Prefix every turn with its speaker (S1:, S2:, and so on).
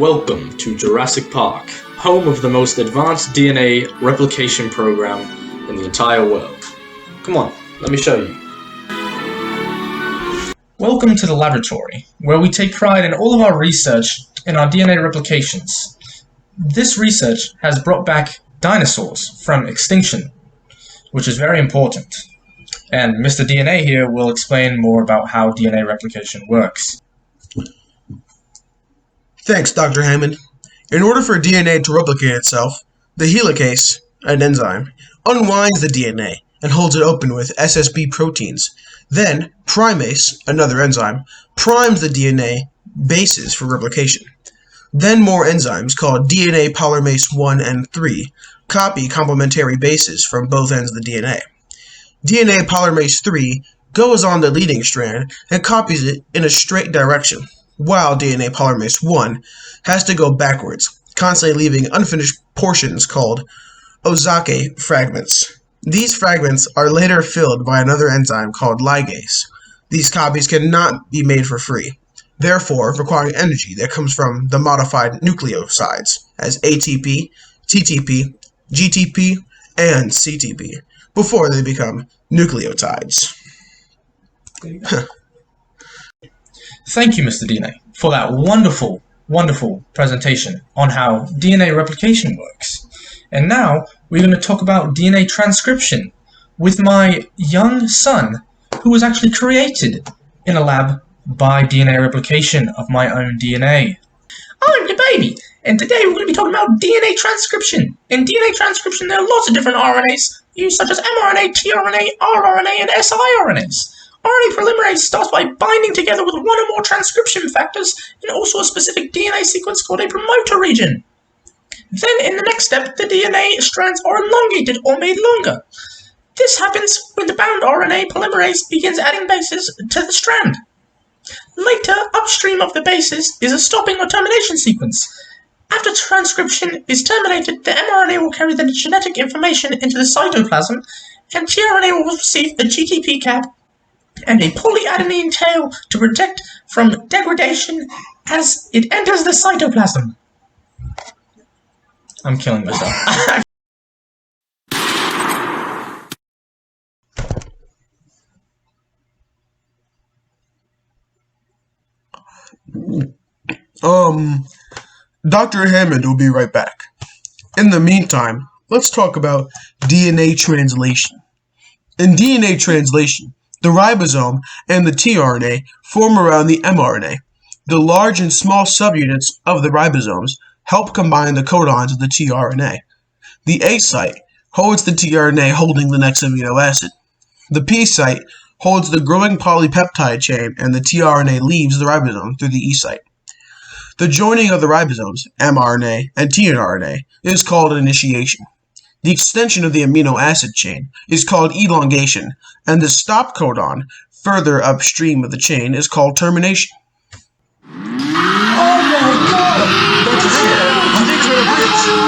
S1: Welcome to Jurassic Park, home of the most advanced DNA replication program in the entire world. Come on, let me show you. Welcome to the laboratory, where we take pride in all of our research in our DNA replications. This research has brought back dinosaurs from extinction, which is very important. And Mr. DNA here will explain more about how DNA replication works.
S2: Thanks, Dr. Hammond. In order for DNA to replicate itself, the helicase, an enzyme, unwinds the DNA and holds it open with SSB proteins. Then, primase, another enzyme, primes the DNA bases for replication. Then more enzymes, called DNA polymerase 1 and 3, copy complementary bases from both ends of the DNA. DNA polymerase 3 goes on the leading strand and copies it in a straight direction, while DNA polymerase 1 has to go backwards, constantly leaving unfinished portions called Ozake fragments. These fragments are later filled by another enzyme called ligase. These copies cannot be made for free, therefore requiring energy that comes from the modified nucleosides, as ATP, TTP, GTP, and CTP, before they become nucleotides.
S1: Thank you, Mr. DNA, for that wonderful presentation on how DNA replication works. And now we're going to talk about DNA transcription with my young son, who was actually created in a lab by DNA replication of my own DNA. I'm your baby, and today we're going to be talking about DNA transcription. In DNA transcription, there are lots of different RNAs used, such as mRNA, tRNA, rRNA, and siRNAs. RNA polymerase starts by binding together with one or more transcription factors and also a specific DNA sequence called a promoter region. Then, in the next step, the DNA strands are elongated or made longer. This happens when the bound RNA polymerase begins adding bases to the strand. Later, upstream of the bases is a stopping or termination sequence. After transcription is terminated, the mRNA will carry the genetic information into the cytoplasm, and tRNA will receive a GTP cap and a polyadenine tail to protect from degradation as it enters the cytoplasm. I'm killing myself.
S2: Dr. Hammond will be right back. In the meantime, let's talk about DNA translation. In DNA translation, the ribosome and the tRNA form around the mRNA. The large and small subunits of the ribosomes help combine the codons of the tRNA. The A site holds the tRNA holding the next amino acid. The P site holds the growing polypeptide chain, and the tRNA leaves the ribosome through the E site. The joining of the ribosomes, mRNA and tRNA, is called initiation. The extension of the amino acid chain is called elongation, and the stop codon further upstream of the chain is called termination.
S3: Oh my God! Dr. Hammond, thanks very much.